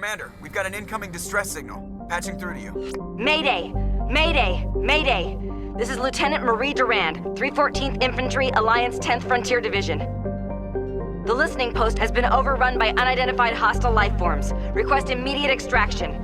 Commander, we've got an incoming distress signal. Patching through to you. Mayday! Mayday! Mayday! This is Lieutenant Marie Durand, 314th Infantry, Alliance 10th Frontier Division. The listening post has been overrun by unidentified hostile life forms. Request immediate extraction.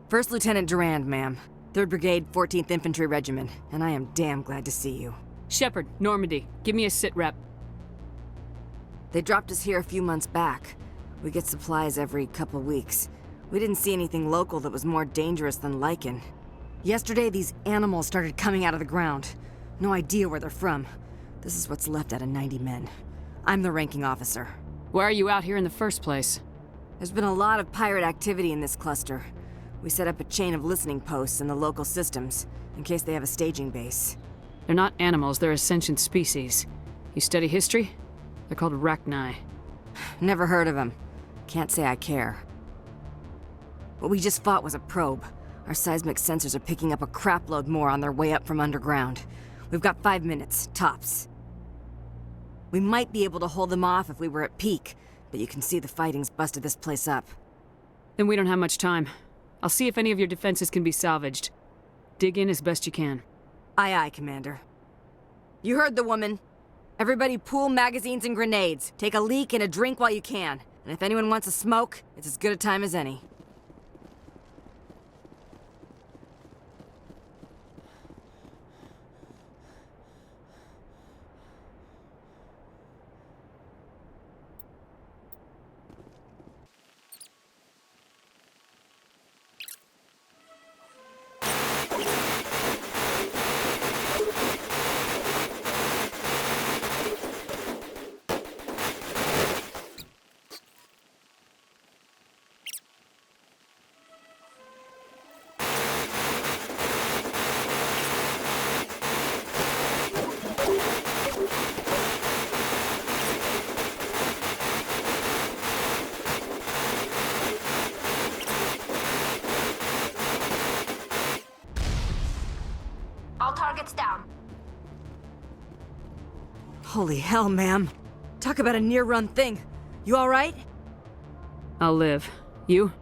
First Lieutenant Durand, ma'am. 3rd Brigade, 14th Infantry Regiment, and I am damn glad to see you. Shepard, Normandy, give me a sit rep. They dropped us here a few months back. We get supplies every couple weeks. We didn't see anything local that was more dangerous than Lycan. Yesterday, these animals started coming out of the ground. No idea where they're from. This is what's left out of 90 men. I'm the ranking officer. Why are you out here in the first place? There's been a lot of pirate activity in this cluster. We set up a chain of listening posts in the local systems, in case they have a staging base. They're not animals, they're a sentient species. You study history? They're called arachni. Never heard of them. Can't say I care. What we just fought was a probe. Our seismic sensors are picking up a crapload more on their way up from underground. We've got 5 minutes, tops. We might be able to hold them off if we were at peak, but you can see the fighting's busted this place up. Then we don't have much time. I'll see if any of your defenses can be salvaged. Dig in as best you can. Aye, aye, Commander. You heard the woman. Everybody pool magazines and grenades. Take a leak and a drink while you can. And if anyone wants a smoke, it's as good a time as any. All targets down. Holy hell, ma'am. Talk about a near-run thing. You alright? I'll live. You?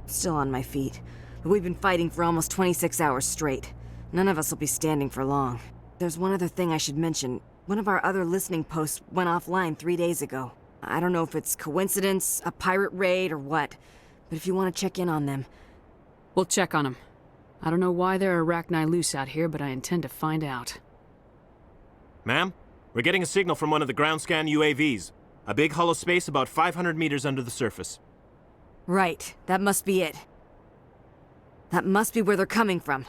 Still on my feet. But we've been fighting for almost 26 hours straight. None of us will be standing for long. There's one other thing I should mention. One of our other listening posts went offline 3 days ago. I don't know if it's coincidence, a pirate raid, or what. But if you want to check in on them... We'll check on them. I don't know why there are arachni loose out here, but I intend to find out. Ma'am, we're getting a signal from one of the ground scan UAVs. A big hollow space about 500 meters under the surface. Right, that must be it. That must be where they're coming from.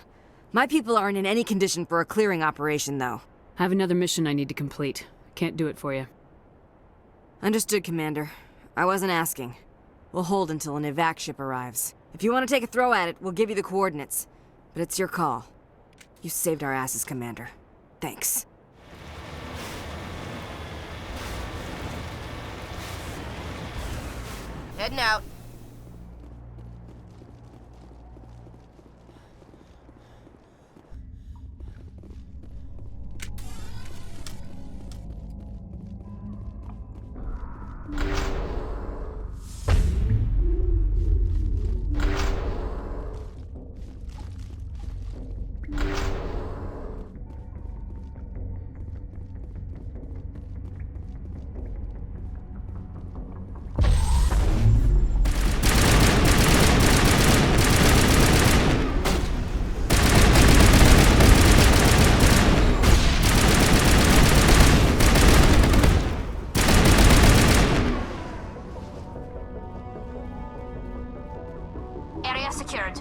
My people aren't in any condition for a clearing operation, though. I have another mission I need to complete. Can't do it for you. Understood, Commander. I wasn't asking. We'll hold until an evac ship arrives. If you want to take a throw at it, we'll give you the coordinates. But it's your call. You saved our asses, Commander. Thanks. Heading out. Area secured.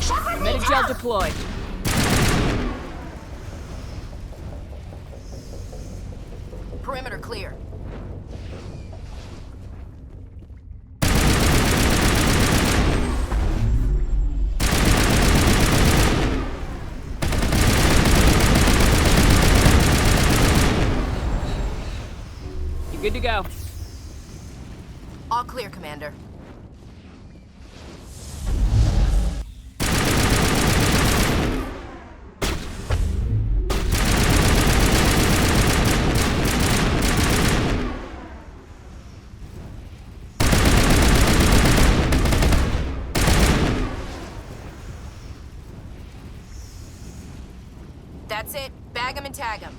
Shepard needs Medigel help! deployed. Perimeter clear. You good to go? All clear, Commander. That's it. Bag him and tag him.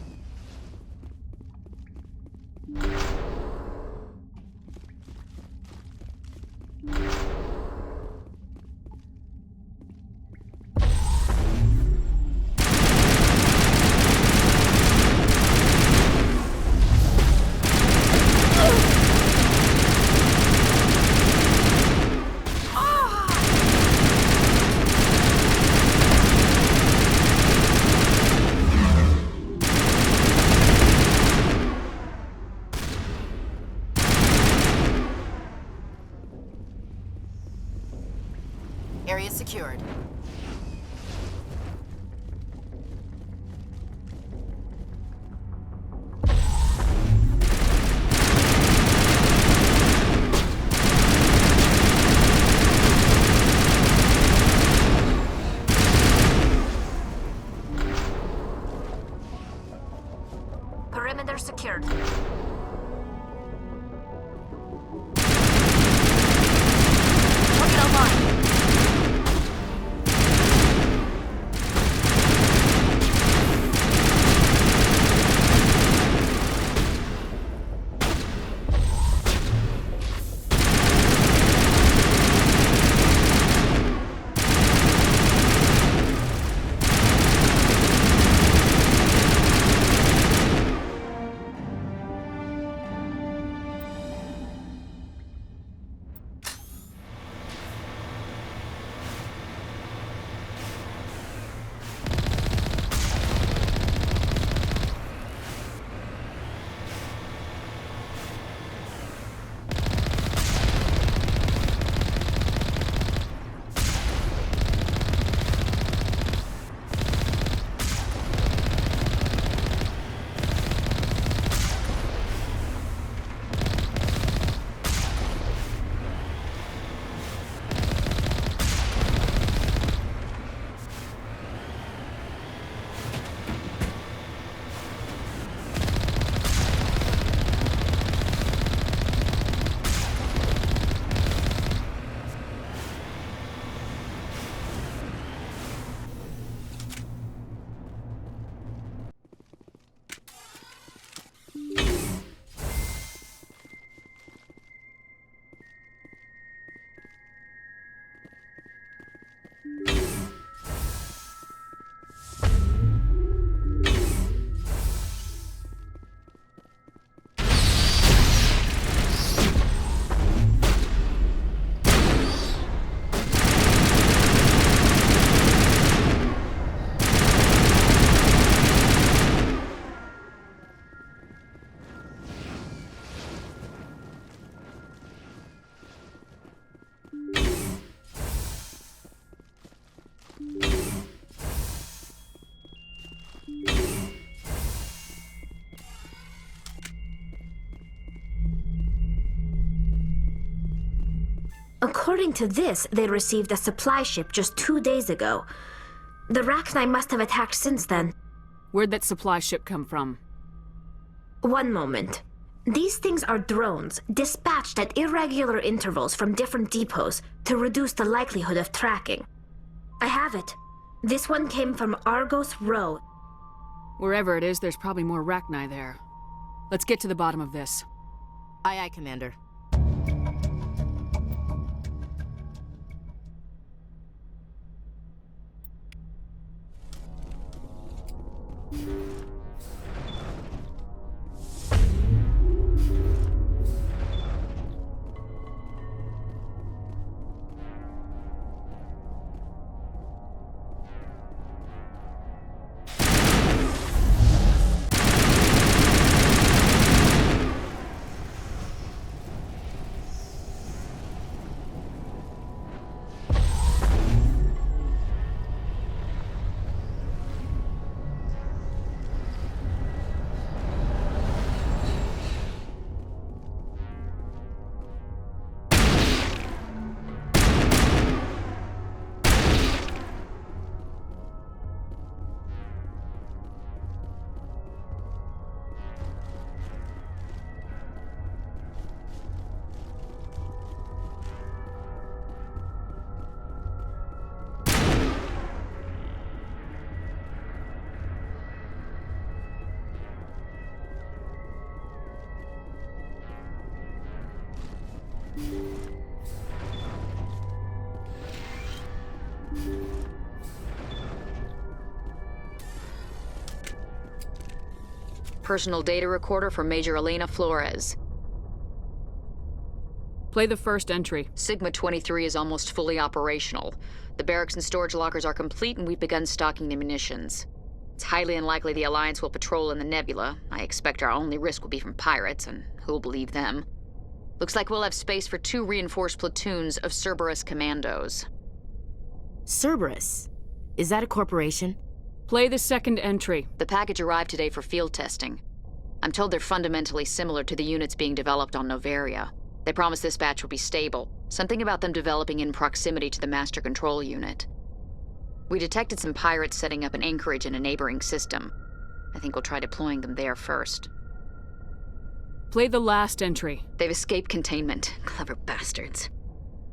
Area secured. Perimeter secured. Target online. According to this, they received a supply ship just 2 days ago. The Rachni must have attacked since then. Where'd that supply ship come from? One moment. These things are drones, dispatched at irregular intervals from different depots to reduce the likelihood of tracking. I have it. This one came from Argos Row. Wherever it is, there's probably more Rachni there. Let's get to the bottom of this. Aye, aye, Commander. Personal data recorder for Major Elena Flores. Play the first entry. Sigma 23 is almost fully operational. The barracks and storage lockers are complete, and we've begun stocking the munitions. It's highly unlikely the Alliance will patrol in the nebula. I expect our only risk will be from pirates, and who'll believe them? Looks like we'll have space for 2 reinforced platoons of Cerberus commandos. Cerberus? Is that a corporation? Play the second entry. The package arrived today for field testing. I'm told they're fundamentally similar to the units being developed on Novaria. They promise this batch will be stable. Something about them developing in proximity to the master control unit. We detected some pirates setting up an anchorage in a neighboring system. I think we'll try deploying them there first. Play the last entry. They've escaped containment. Clever bastards.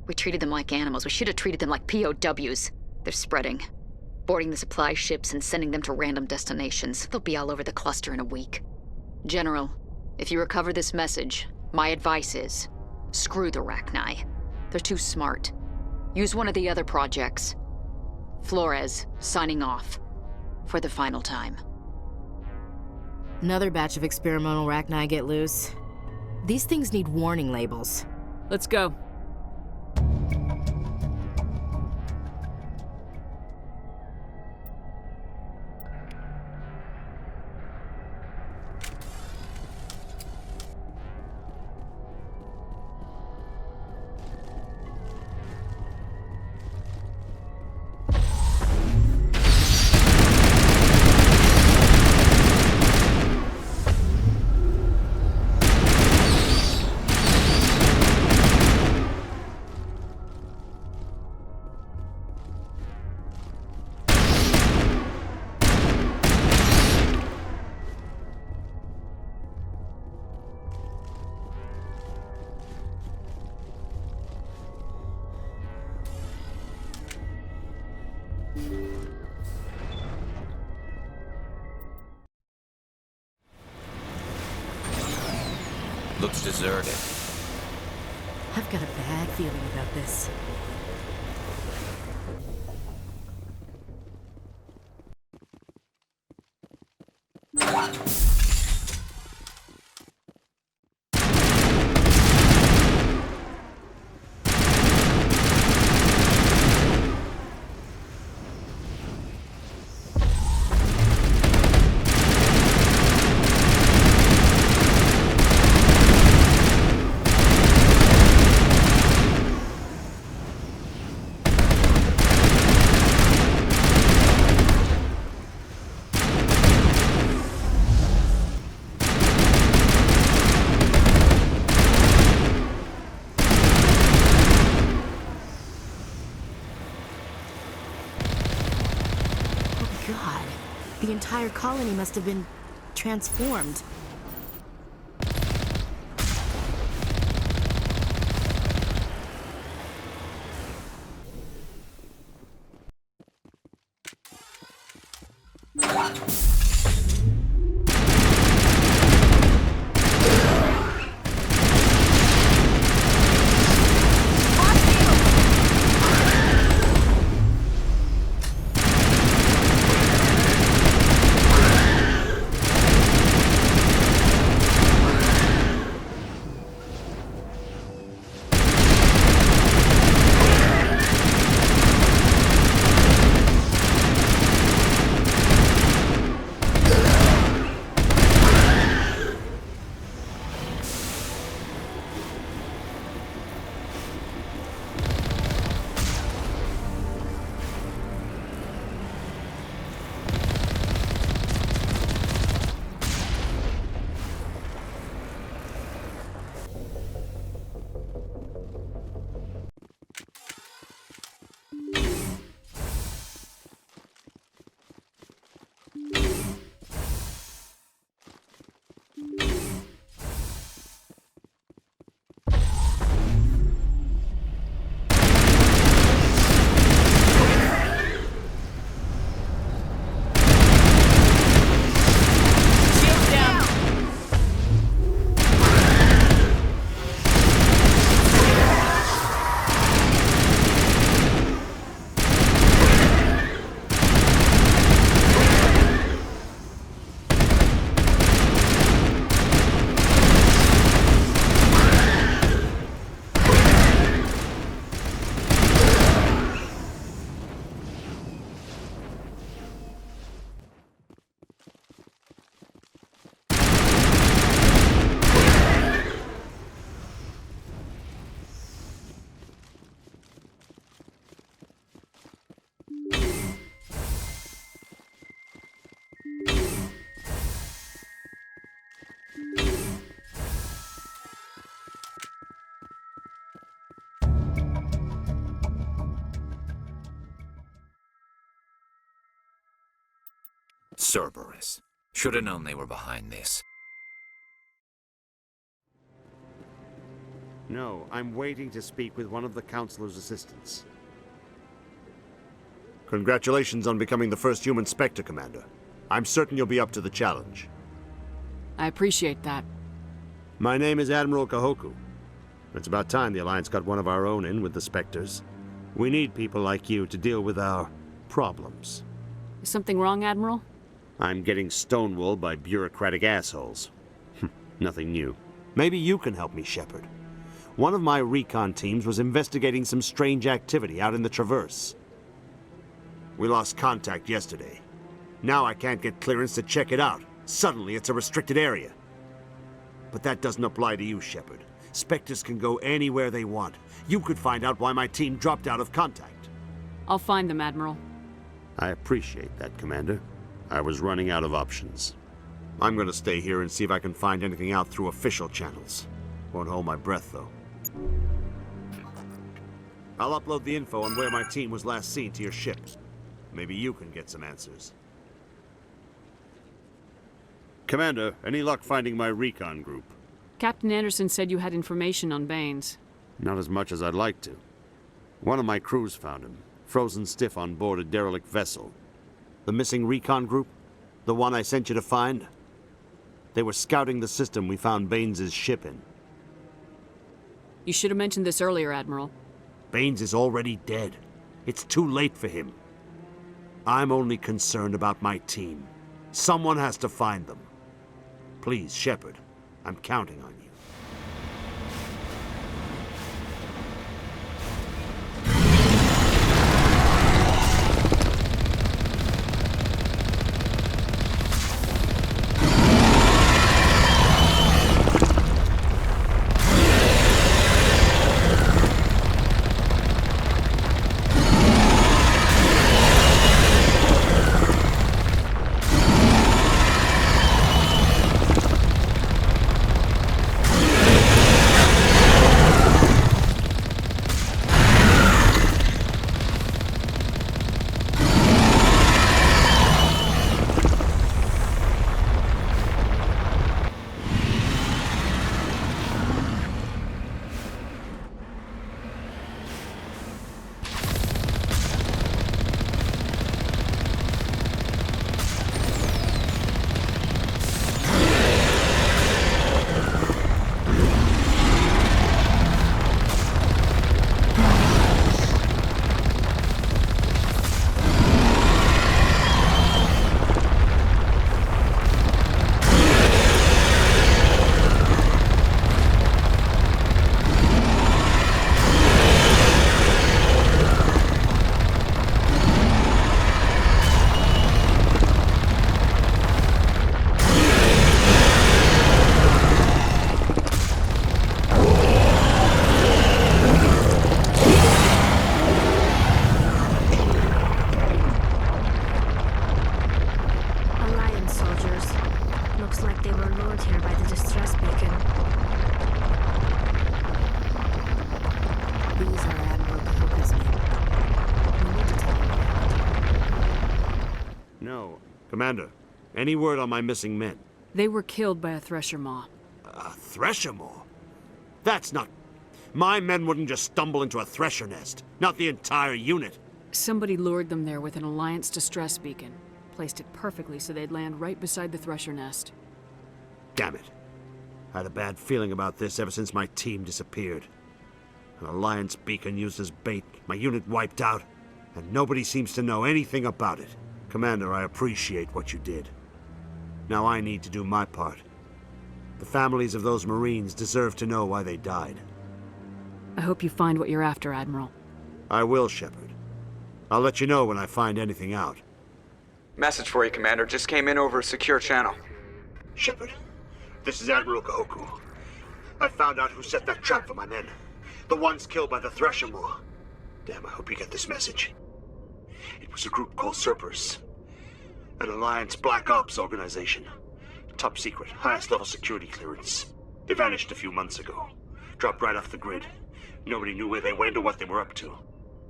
We treated them like animals. We should have treated them like POWs. They're spreading. Boarding the supply ships and sending them to random destinations. They'll be all over the cluster in a week. General, if you recover this message, my advice is, screw the Rachni. They're too smart. Use one of the other projects. Flores, signing off. For the final time. Another batch of experimental Rachni get loose. These things need warning labels. Let's go. Looks deserted. I've got a bad feeling about this. God, the entire colony must have been transformed. Cerberus. Should have known they were behind this. No, I'm waiting to speak with one of the Councilor's assistants. Congratulations on becoming the first human Spectre, Commander. I'm certain you'll be up to the challenge. I appreciate that. My name is Admiral Kahoku. It's about time the Alliance got one of our own in with the Spectres. We need people like you to deal with our problems. Is something wrong, Admiral? I'm getting stonewalled by bureaucratic assholes. Nothing new. Maybe you can help me, Shepard. One of my recon teams was investigating some strange activity out in the Traverse. We lost contact yesterday. Now I can't get clearance to check it out. Suddenly it's a restricted area. But that doesn't apply to you, Shepard. Spectres can go anywhere they want. You could find out why my team dropped out of contact. I'll find them, Admiral. I appreciate that, Commander. I was running out of options. I'm gonna stay here and see if I can find anything out through official channels. Won't hold my breath, though. I'll upload the info on where my team was last seen to your ship. Maybe you can get some answers. Commander, any luck finding my recon group? Captain Anderson said you had information on Baines. Not as much as I'd like to. One of my crews found him, frozen stiff on board a derelict vessel. The missing recon group? The one I sent you to find? They were scouting the system we found Baines' ship in. You should have mentioned this earlier, Admiral. Baines is already dead. It's too late for him. I'm only concerned about my team. Someone has to find them. Please, Shepard, I'm counting on you. Commander, any word on my missing men? They were killed by a Thresher Maw. A Thresher Maw? That's not... My men wouldn't just stumble into a Thresher nest. Not the entire unit. Somebody lured them there with an Alliance distress beacon. Placed it perfectly so they'd land right beside the Thresher nest. Damn it. I had a bad feeling about this ever since my team disappeared. An Alliance beacon used as bait, my unit wiped out, and nobody seems to know anything about it. Commander, I appreciate what you did. Now I need to do my part. The families of those Marines deserve to know why they died. I hope you find what you're after, Admiral. I will, Shepard. I'll let you know when I find anything out. Message for you, Commander. Just came in over a secure channel. Shepard, this is Admiral Kahoku. I found out who set that trap for my men. The ones killed by the Thresher Maw. Damn, I hope you get this message. It was a group called Cerberus. An Alliance Black Ops organization. Top secret, highest level security clearance. They vanished a few months ago. Dropped right off the grid. Nobody knew where they went or what they were up to.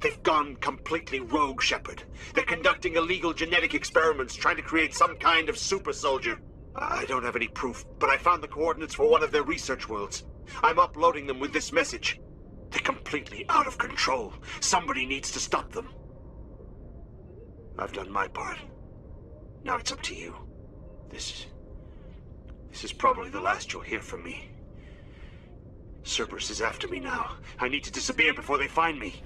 They've gone completely rogue, Shepard. They're conducting illegal genetic experiments, trying to create some kind of super soldier. I don't have any proof, but I found the coordinates for one of their research worlds. I'm uploading them with this message. They're completely out of control. Somebody needs to stop them. I've done my part. Now it's up to you. This is probably the last you'll hear from me. Cerberus is after me now. I need to disappear before they find me.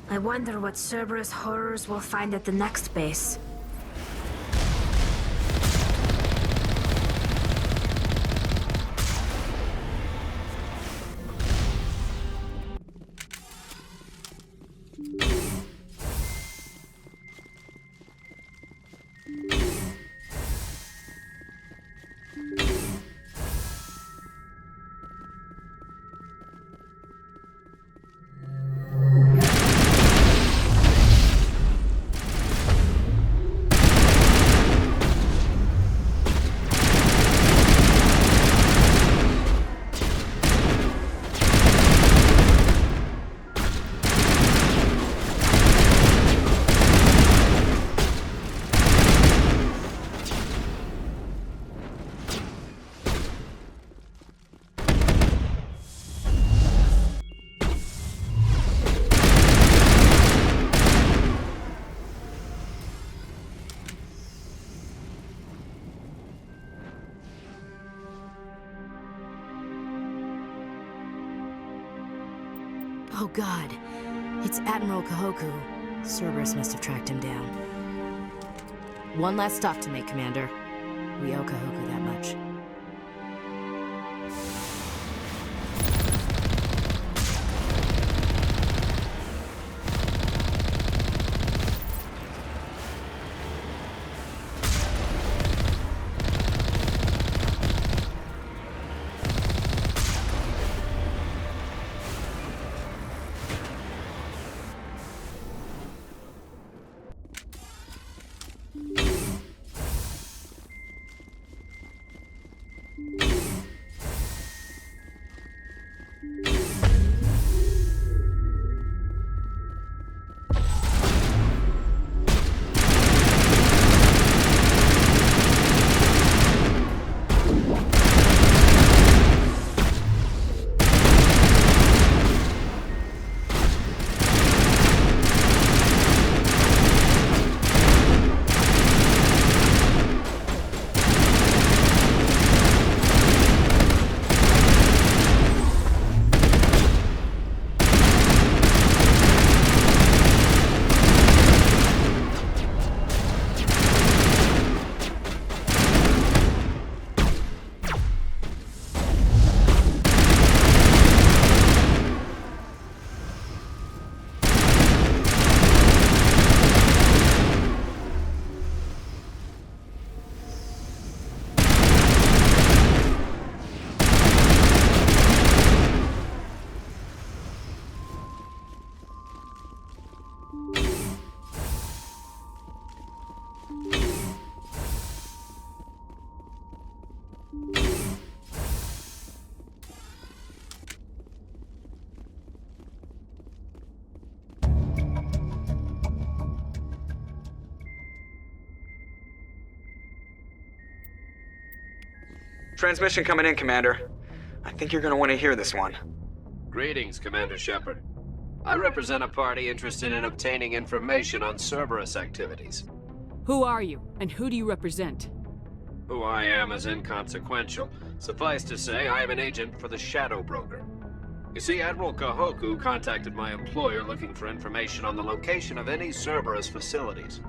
I wonder what Cerberus horrors will find at the next base. Oh god, it's Admiral Kahoku. Cerberus must have tracked him down. One last stop to make, Commander. We owe Kahoku that much. Transmission coming in, Commander. I think you're gonna want to hear this one. Greetings, Commander Shepard. I represent a party interested in obtaining information on Cerberus activities. Who are you, and who do you represent? Who I am is inconsequential. Suffice to say, I am an agent for the Shadow Broker. You see, Admiral Kahoku contacted my employer looking for information on the location of any Cerberus facilities.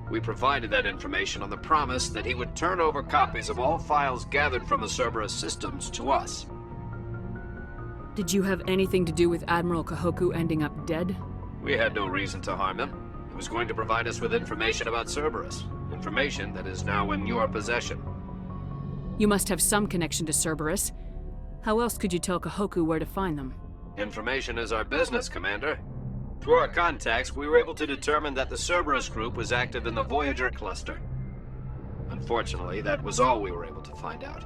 We provided that information on the promise that he would turn over copies of all files gathered from the Cerberus systems to us. Did you have anything to do with Admiral Kahoku ending up dead? We had no reason to harm him. He was going to provide us with information about Cerberus. Information that is now in your possession. You must have some connection to Cerberus. How else could you tell Kahoku where to find them? Information is our business, Commander. Through our contacts, we were able to determine that the Cerberus group was active in the Voyager cluster. Unfortunately, that was all we were able to find out.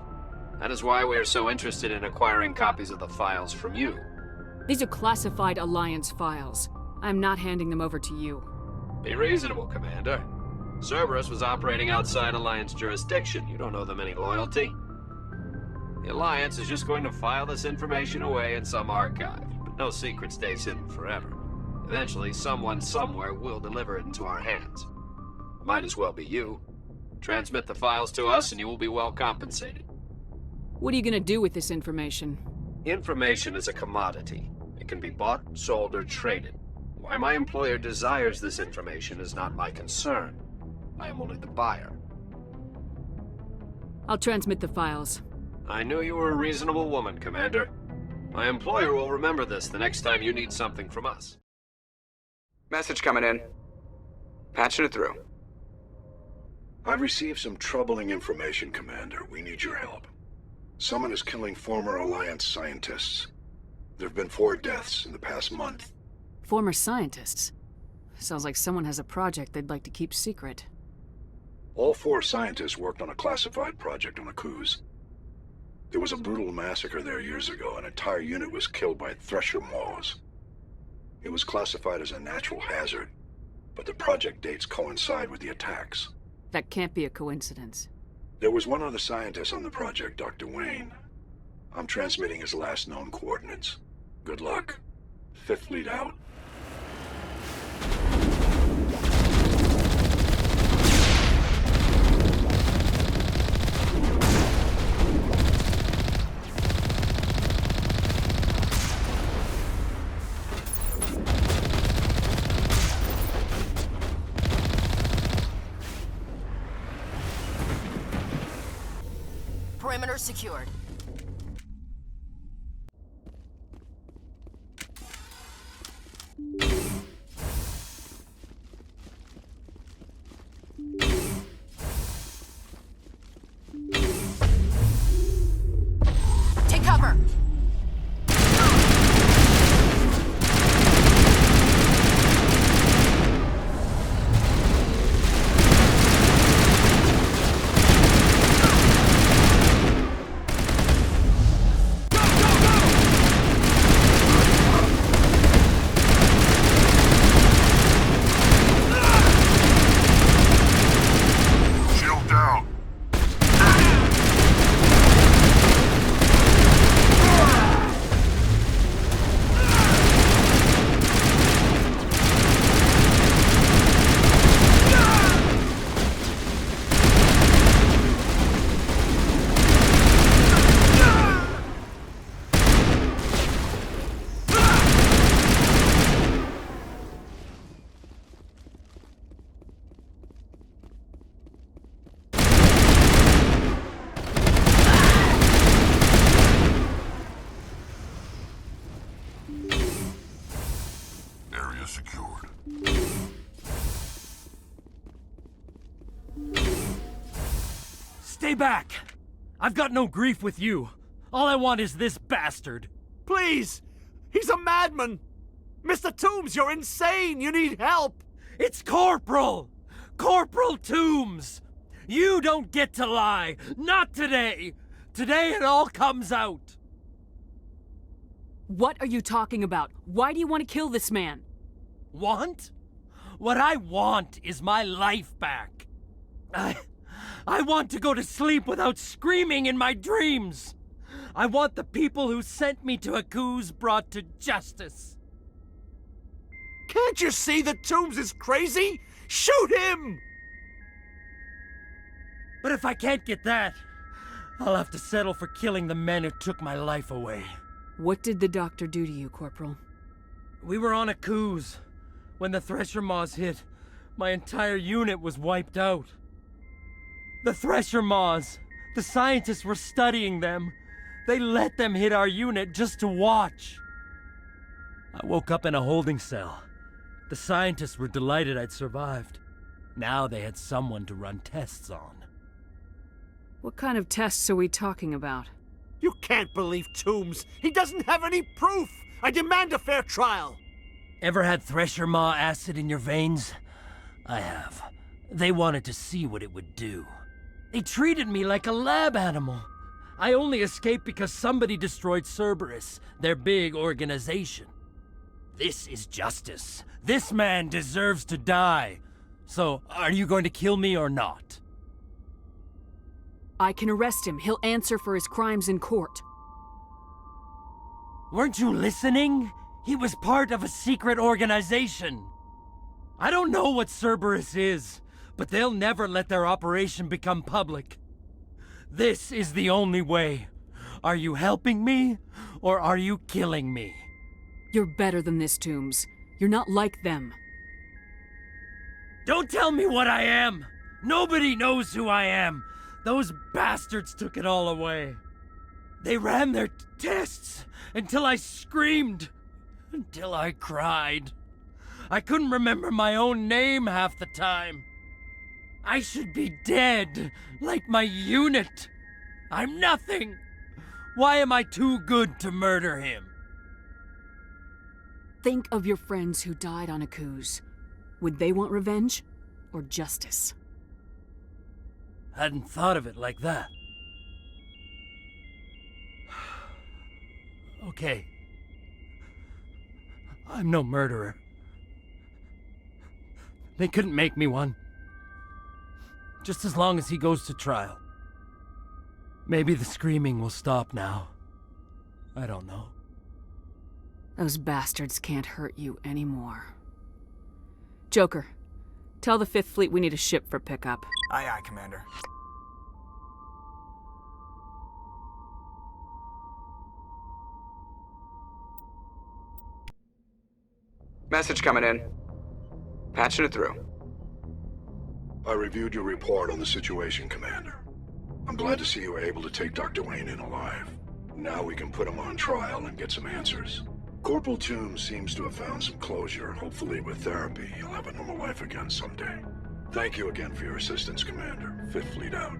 That is why we are so interested in acquiring copies of the files from you. These are classified Alliance files. I'm not handing them over to you. Be reasonable, Commander. Cerberus was operating outside Alliance jurisdiction. You don't owe them any loyalty. The Alliance is just going to file this information away in some archive, but no secret stays hidden forever. Eventually, someone somewhere will deliver it into our hands. Might as well be you. Transmit the files to us and you will be well compensated. What are you gonna do with this information? Information is a commodity. It can be bought, sold, or traded. Why my employer desires this information is not my concern. I am only the buyer. I'll transmit the files. I knew you were a reasonable woman, Commander. My employer will remember this the next time you need something from us. Message coming in. Patching it through. I've received some troubling information, Commander. We need your help. Someone is killing former Alliance scientists. There have been 4 deaths in the past month. Former scientists? Sounds like someone has a project they'd like to keep secret. All 4 scientists worked on a classified project on Akuz. There was a brutal massacre there years ago. An entire unit was killed by Thresher Maws. It was classified as a natural hazard, but the project dates coincide with the attacks. That can't be a coincidence. There was one other scientist on the project, Dr. Wayne. I'm transmitting his last known coordinates. Good luck. 5th Fleet out. Perimeter secured. Take cover! Stay back! I've got no grief with you. All I want is this bastard. Please! He's a madman! Mr. Toombs, you're insane! You need help! It's Corporal! Corporal Toombs! You don't get to lie! Not today! Today it all comes out! What are you talking about? Why do you want to kill this man? Want? What I want is my life back. I want to go to sleep without screaming in my dreams. I want the people who sent me to Aku's brought to justice. Can't you see that Toombs is crazy? Shoot him! But if I can't get that, I'll have to settle for killing the men who took my life away. What did the doctor do to you, Corporal? We were on Aku's. When the Thresher Maws hit, my entire unit was wiped out. The Thresher Maws, the scientists were studying them. They let them hit our unit just to watch. I woke up in a holding cell. The scientists were delighted I'd survived. Now they had someone to run tests on. What kind of tests are we talking about? You can't believe Toombs. He doesn't have any proof. I demand a fair trial. Ever had Thresher Maw acid in your veins? I have. They wanted to see what it would do. They treated me like a lab animal. I only escaped because somebody destroyed Cerberus, their big organization. This is justice. This man deserves to die. So, are you going to kill me or not? I can arrest him. He'll answer for his crimes in court. Weren't you listening? He was part of a secret organization. I don't know what Cerberus is, but they'll never let their operation become public. This is the only way. Are you helping me, or are you killing me? You're better than this, Toombs. You're not like them. Don't tell me what I am! Nobody knows who I am! Those bastards took it all away. They ran their tests until I screamed, until I cried. I couldn't remember my own name half the time. I should be dead, like my unit. I'm nothing. Why am I too good to murder him? Think of your friends who died on Aku's. Would they want revenge or justice? Hadn't thought of it like that. Okay. I'm no murderer. They couldn't make me one. Just as long as he goes to trial. Maybe the screaming will stop now. I don't know. Those bastards can't hurt you anymore. Joker, tell the 5th Fleet we need a ship for pickup. Aye, aye, Commander. Message coming in. Patching it through. I reviewed your report on the situation, Commander. I'm glad to see you were able to take Dr. Wayne in alive. Now we can put him on trial and get some answers. Corporal Toombs seems to have found some closure. Hopefully with therapy, he'll have a normal life again someday. Thank you again for your assistance, Commander. 5th Fleet out.